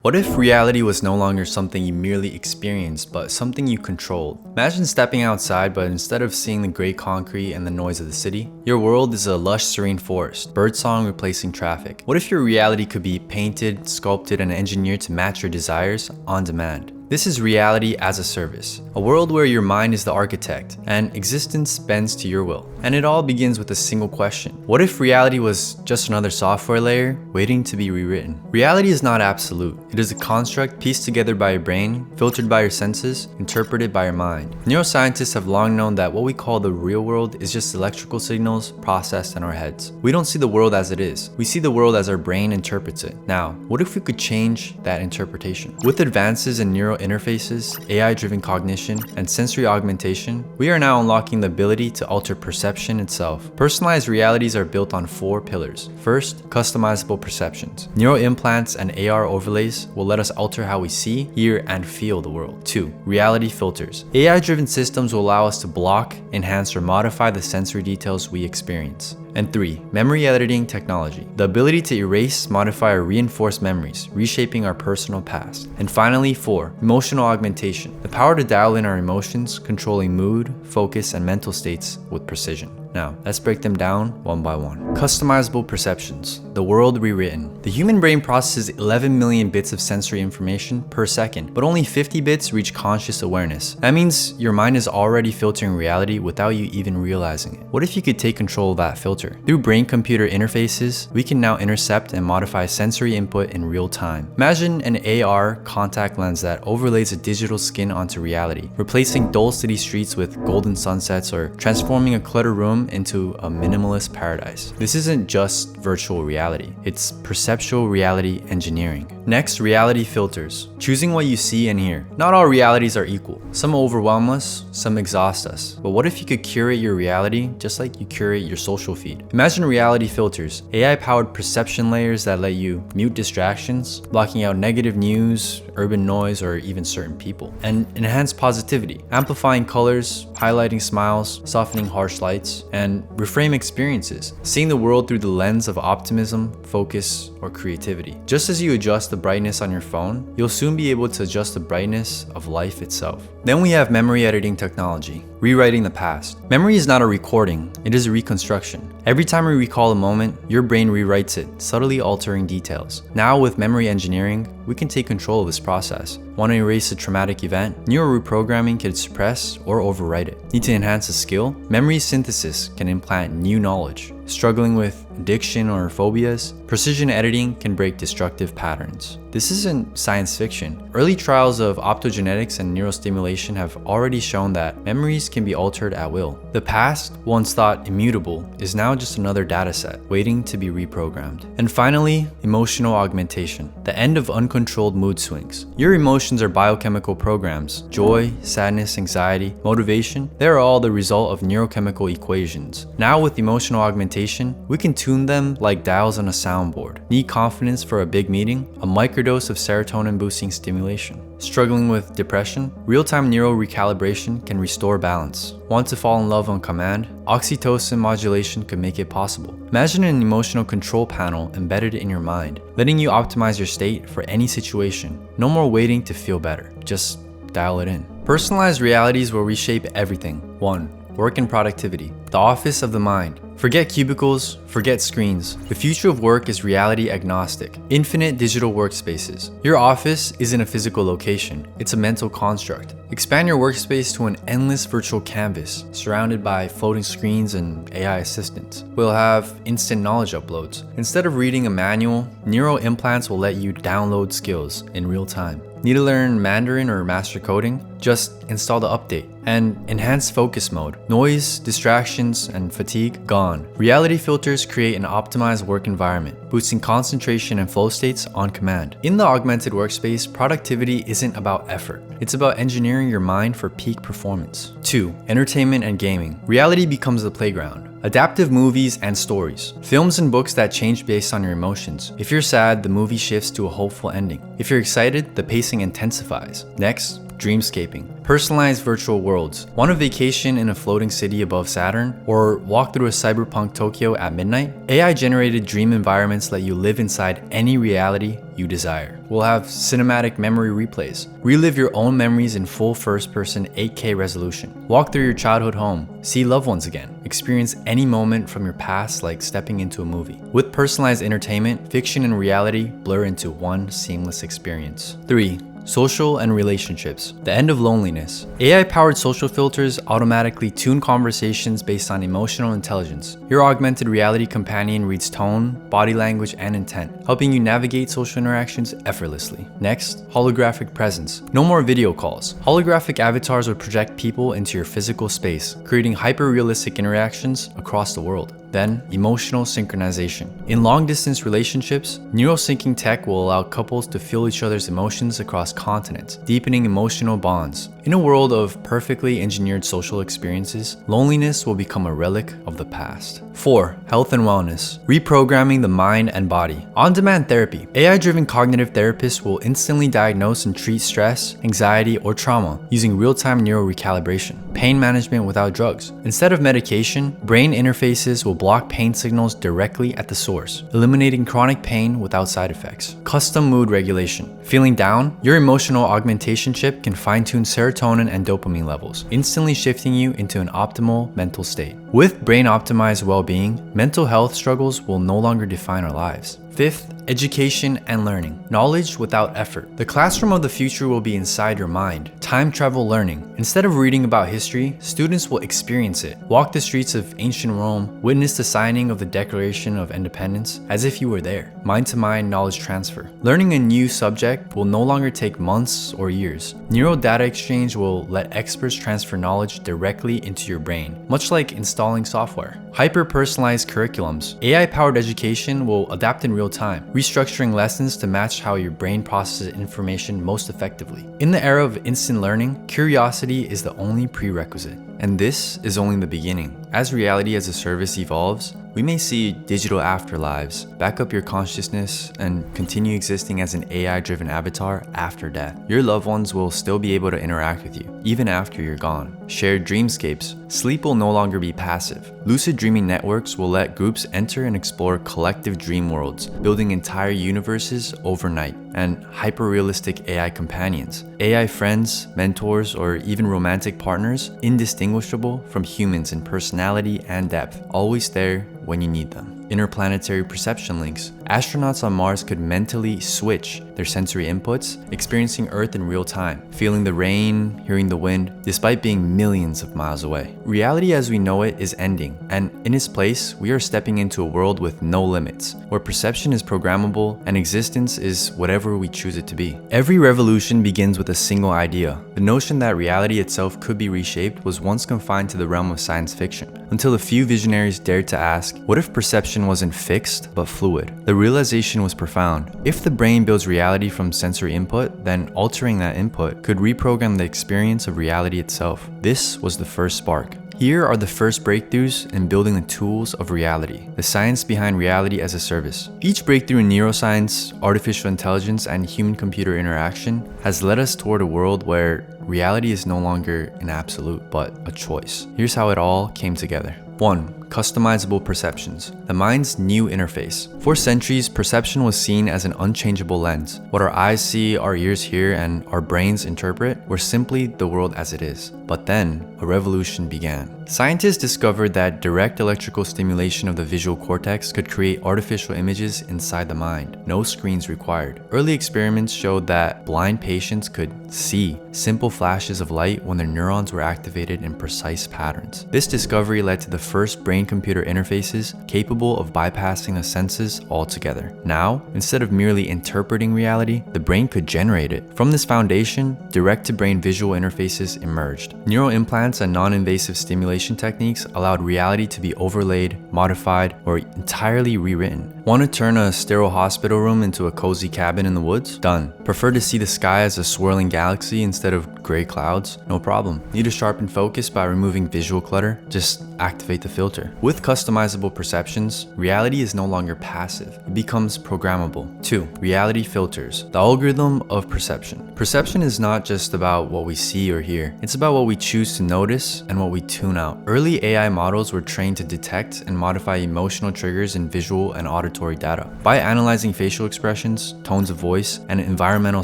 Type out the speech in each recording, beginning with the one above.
What if reality was no longer something you merely experienced, but something you controlled? Imagine stepping outside, but instead of seeing the gray concrete and the noise of the city, your world is a lush, serene forest, birdsong replacing traffic. What if your reality could be painted, sculpted, and engineered to match your desires on demand? This is reality as a service, a world where your mind is the architect and existence bends to your will. And it all begins with a single question. What if reality was just another software layer waiting to be rewritten? Reality is not absolute. It is a construct pieced together by your brain, filtered by your senses, interpreted by your mind. Neuroscientists have long known that what we call the real world is just electrical signals processed in our heads. We don't see the world as it is. We see the world as our brain interprets it. Now, what if we could change that interpretation? With advances in neural interfaces, AI-driven cognition, and sensory augmentation, we are now unlocking the ability to alter perception itself. Personalized realities are built on 4 pillars. First, customizable perceptions. Neural implants and AR overlays will let us alter how we see, hear, and feel the world. 2. Reality filters. AI-driven systems will allow us to block, enhance, or modify the sensory details we experience. And 3. Memory editing technology. The ability to erase, modify, or reinforce memories, reshaping our personal past. And finally, 4. Emotional augmentation. The power to dial in our emotions, controlling mood, focus, and mental states with precision. Now, let's break them down one by one. Customizable perceptions. The world rewritten. The human brain processes 11 million bits of sensory information per second, but only 50 bits reach conscious awareness. That means your mind is already filtering reality without you even realizing it. What if you could take control of that filter? Through brain-computer interfaces, we can now intercept and modify sensory input in real time. Imagine an AR contact lens that overlays a digital skin onto reality, replacing dull city streets with golden sunsets or transforming a cluttered room into a minimalist paradise. This isn't just virtual reality, it's perceptual reality engineering. Next, reality filters. Choosing what you see and hear. Not all realities are equal. Some overwhelm us, some exhaust us. But what if you could curate your reality just like you curate your social feed? Imagine reality filters, AI-powered perception layers that let you mute distractions, blocking out negative news, urban noise, or even certain people. And enhance positivity, amplifying colors, highlighting smiles, softening harsh lights, and reframe experiences, seeing the world through the lens of optimism, focus, or creativity. Just as you adjust the brightness on your phone, you'll soon be able to adjust the brightness of life itself. Then we have memory editing technology, rewriting the past. Memory is not a recording, it is a reconstruction. Every time we recall a moment, your brain rewrites it, subtly altering details. Now with memory engineering, we can take control of this process. Want to erase a traumatic event? Neural reprogramming can suppress or overwrite it. Need to enhance a skill? Memory synthesis can implant new knowledge. Struggling with addiction or phobias? Precision editing can break destructive patterns. This isn't science fiction. Early trials of optogenetics and neurostimulation have already shown that memories can be altered at will. The past, once thought immutable, is now just another dataset waiting to be reprogrammed. And finally, emotional augmentation, the end of uncontrolled mood swings. Your emotions are biochemical programs. Joy, sadness, anxiety, motivation, they are all the result of neurochemical equations. Now with emotional augmentation, we can tune them like dials on a soundboard. Need confidence for a big meeting? A microdose of serotonin boosting stimulation. Struggling with depression? Real-time neural recalibration can restore balance. Want to fall in love on command? Oxytocin modulation could make it possible. Imagine an emotional control panel embedded in your mind, letting you optimize your state for any situation. No more waiting to feel better. Just dial it in. Personalized realities will reshape everything. 1. Work and productivity. The office of the mind. Forget cubicles, forget screens. The future of work is reality agnostic. Infinite digital workspaces. Your office isn't a physical location, it's a mental construct. Expand your workspace to an endless virtual canvas, surrounded by floating screens and AI assistants. We'll have instant knowledge uploads. Instead of reading a manual, neural implants will let you download skills in real time. Need to learn Mandarin or master coding? Just install the update. And enhanced focus mode. Noise, distractions, and fatigue gone. Reality filters create an optimized work environment, boosting concentration and flow states on command. In the augmented workspace, productivity isn't about effort. It's about engineering your mind for peak performance. 2. Entertainment and gaming. Reality becomes the playground. Adaptive movies and stories. Films and books that change based on your emotions. If you're sad, the movie shifts to a hopeful ending. If you're excited, the pacing intensifies. Next, dreamscaping. Personalized virtual worlds. Want a vacation in a floating city above Saturn? Or walk through a cyberpunk Tokyo at midnight? AI-generated dream environments let you live inside any reality you desire. We'll have cinematic memory replays. Relive your own memories in full first-person 8K resolution. Walk through your childhood home. See loved ones again. Experience any moment from your past like stepping into a movie. With personalized entertainment, fiction and reality blur into one seamless experience. 3. Social and relationships. The end of loneliness. AI-powered social filters automatically tune conversations based on emotional intelligence. Your augmented reality companion reads tone, body language, and intent, helping you navigate social interactions effortlessly. Next, holographic presence. No more video calls. Holographic avatars will project people into your physical space, creating hyper-realistic interactions across the world. Then, emotional synchronization. In long-distance relationships, neurosyncing tech will allow couples to feel each other's emotions across continents, deepening emotional bonds. In a world of perfectly engineered social experiences, loneliness will become a relic of the past. 4. Health and wellness. Reprogramming the mind and body. On-demand therapy. AI-driven cognitive therapists will instantly diagnose and treat stress, anxiety, or trauma using real-time neuro recalibration. Pain management without drugs. Instead of medication, brain interfaces will block pain signals directly at the source, eliminating chronic pain without side effects. Custom mood regulation. Feeling down? Your emotional augmentation chip can fine-tune serotonin and dopamine levels, instantly shifting you into an optimal mental state. With brain-optimized well-being, mental health struggles will no longer define our lives. 5th, education and learning. Knowledge without effort. The classroom of the future will be inside your mind. Time travel learning. Instead of reading about history, students will experience it. Walk the streets of ancient Rome, witness the signing of the Declaration of Independence as if you were there. Mind-to-mind knowledge transfer. Learning a new subject will no longer take months or years. Neural data exchange will let experts transfer knowledge directly into your brain, much like installing software. Hyper-personalized curriculums. AI-powered education will adapt in real time, restructuring lessons to match how your brain processes information most effectively. In the era of instant learning, curiosity is the only prerequisite. And this is only the beginning. As reality as a service evolves, we may see digital afterlives, back up your consciousness, and continue existing as an AI-driven avatar after death. Your loved ones will still be able to interact with you, even after you're gone. Shared dreamscapes. Sleep will no longer be passive. Lucid dreaming networks will let groups enter and explore collective dream worlds, building entire universes overnight. And hyper-realistic AI companions. AI friends, mentors, or even romantic partners, indistinguishable from humans in personality and depth, always there when you need them. Interplanetary perception links. Astronauts on Mars could mentally switch their sensory inputs, experiencing Earth in real time, feeling the rain, hearing the wind, despite being millions of miles away. Reality as we know it is ending, and in its place, we are stepping into a world with no limits, where perception is programmable and existence is whatever we choose it to be. Every revolution begins with a single idea. The notion that reality itself could be reshaped was once confined to the realm of science fiction, until a few visionaries dared to ask, what if perception wasn't fixed but fluid? The realization was profound. If the brain builds reality from sensory input, then altering that input could reprogram the experience of reality itself. This was the first spark. Here are the first breakthroughs in building the tools of reality, the science behind reality as a service. Each breakthrough in neuroscience, artificial intelligence, and human-computer interaction has led us toward a world where reality is no longer an absolute, but a choice. Here's how it all came together. 1. Customizable perceptions, the mind's new interface. For centuries, perception was seen as an unchangeable lens. What our eyes see, our ears hear, and our brains interpret were simply the world as it is. But then, a revolution began. Scientists discovered that direct electrical stimulation of the visual cortex could create artificial images inside the mind, no screens required. Early experiments showed that blind patients could see simple flashes of light when their neurons were activated in precise patterns. This discovery led to the first brain-computer interfaces capable of bypassing the senses altogether. Now, instead of merely interpreting reality, the brain could generate it. From this foundation, direct-to-brain visual interfaces emerged. Neural implants and non-invasive stimulation techniques allowed reality to be overlaid, modified, or entirely rewritten. Want to turn a sterile hospital room into a cozy cabin in the woods? Done. Prefer to see the sky as a swirling galaxy instead of gray clouds? No problem. Need to sharpen focus by removing visual clutter? Just activate the filter. With customizable perceptions, reality is no longer passive. It becomes programmable. 2. Reality filters. The algorithm of perception. Perception is not just about what we see or hear. It's about what we choose to notice and what we tune out. Early AI models were trained to detect and modify emotional triggers in visual and auditory data. By analyzing facial expressions, tones of voice, and environmental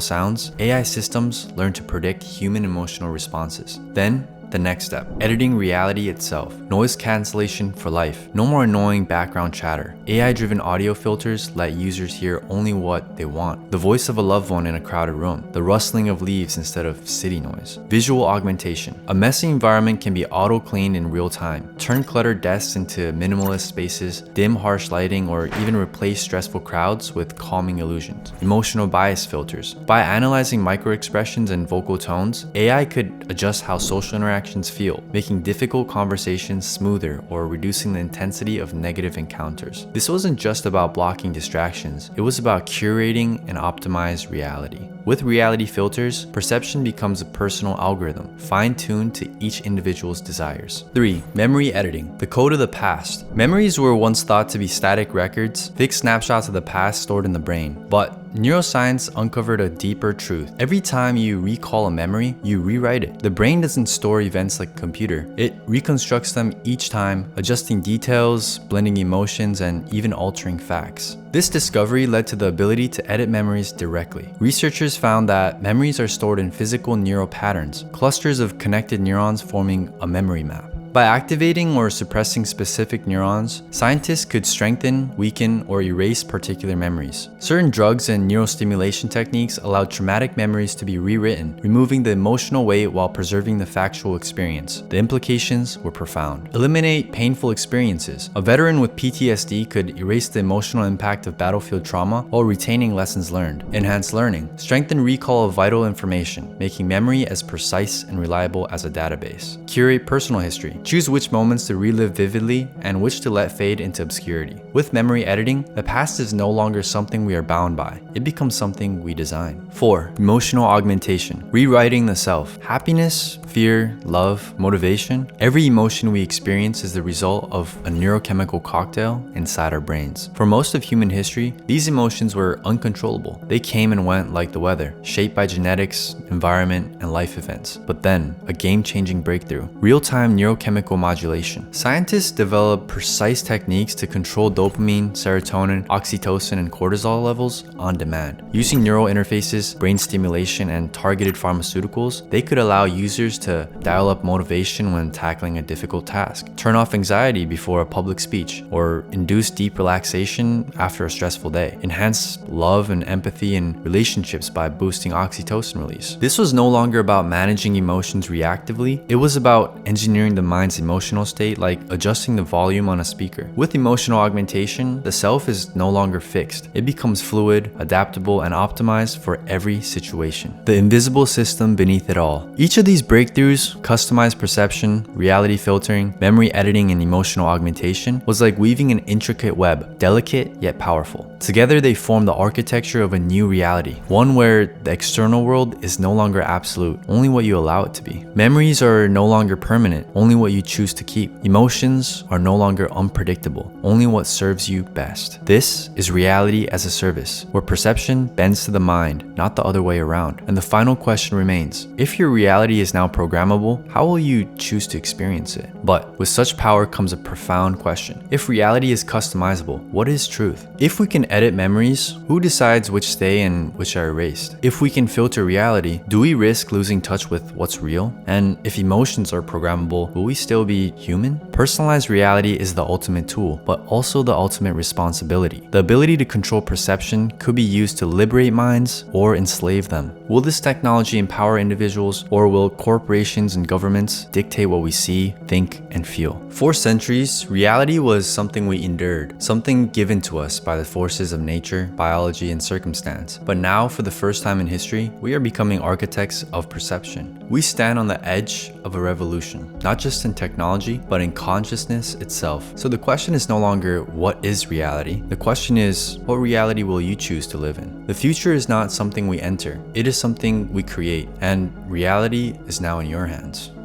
sounds, AI systems learn to predict human emotional responses. Then, the next step, editing reality itself. Noise cancellation for life. No more annoying background chatter. AI-driven audio filters let users hear only what they want. The voice of a loved one in a crowded room. The rustling of leaves instead of city noise. Visual augmentation. A messy environment can be auto-cleaned in real time. Turn cluttered desks into minimalist spaces, dim harsh lighting, or even replace stressful crowds with calming illusions. Emotional bias filters. By analyzing microexpressions and vocal tones, AI could adjust how social interactions feel, making difficult conversations smoother or reducing the intensity of negative encounters. This wasn't just about blocking distractions, it was about curating and optimized reality. With reality filters, perception becomes a personal algorithm, fine-tuned to each individual's desires. 3. Memory editing. The code of the past. Memories were once thought to be static records, fixed snapshots of the past stored in the brain. But neuroscience uncovered a deeper truth. Every time you recall a memory, you rewrite it. The brain doesn't store events like a computer. It reconstructs them each time, adjusting details, blending emotions, and even altering facts. This discovery led to the ability to edit memories directly. Researchers found that memories are stored in physical neural patterns, clusters of connected neurons forming a memory map. By activating or suppressing specific neurons, scientists could strengthen, weaken, or erase particular memories. Certain drugs and neurostimulation techniques allowed traumatic memories to be rewritten, removing the emotional weight while preserving the factual experience. The implications were profound. Eliminate painful experiences. A veteran with PTSD could erase the emotional impact of battlefield trauma while retaining lessons learned. Enhance learning. Strengthen recall of vital information, making memory as precise and reliable as a database. Curate personal history. Choose which moments to relive vividly and which to let fade into obscurity. With memory editing, the past is no longer something we are bound by. It becomes something we design. 4. Emotional augmentation. Rewriting the self. Happiness, fear, love, motivation. Every emotion we experience is the result of a neurochemical cocktail inside our brains. For most of human history, these emotions were uncontrollable. They came and went like the weather, shaped by genetics, environment, and life events. But then, a game-changing breakthrough. Real-time neurochemical modulation. Scientists developed precise techniques to control dopamine, serotonin, oxytocin, and cortisol levels on demand. Using neural interfaces, brain stimulation, and targeted pharmaceuticals, they could allow users to dial up motivation when tackling a difficult task, turn off anxiety before a public speech, or induce deep relaxation after a stressful day, enhance love and empathy in relationships by boosting oxytocin release. This was no longer about managing emotions reactively, it was about engineering the mind's emotional state, like adjusting the volume on a speaker. With emotional augmentation, the self is no longer fixed. It becomes fluid, adaptable, and optimized for every situation. The invisible system beneath it all. Each of these breakthroughs, customized perception, reality filtering, memory editing, and emotional augmentation, was like weaving an intricate web, delicate yet powerful. Together they form the architecture of a new reality, one where the external world is no longer absolute, only what you allow it to be. Memories are no longer permanent, only what you choose to keep. Emotions are no longer unpredictable, only what serves you best. This is reality as a service, where perception bends to the mind, not the other way around. And the final question remains, if your reality is now programmable, how will you choose to experience it? But with such power comes a profound question. If reality is customizable, what is truth? If we can edit memories, who decides which stay and which are erased? If we can filter reality, do we risk losing touch with what's real? And if emotions are programmable, will we still be human? Personalized reality is the ultimate tool, but also the ultimate responsibility. The ability to control perception could be used to liberate minds or enslave them. Will this technology empower individuals, or will corporations and governments dictate what we see, think, and feel? For centuries, reality was something we endured, something given to us by the forces forces of nature, biology, and circumstance. But now, for the first time in history, we are becoming architects of perception. We stand on the edge of a revolution, not just in technology, but in consciousness itself. So the question is no longer, what is reality? The question is, what reality will you choose to live in? The future is not something we enter, it is something we create, and reality is now in your hands.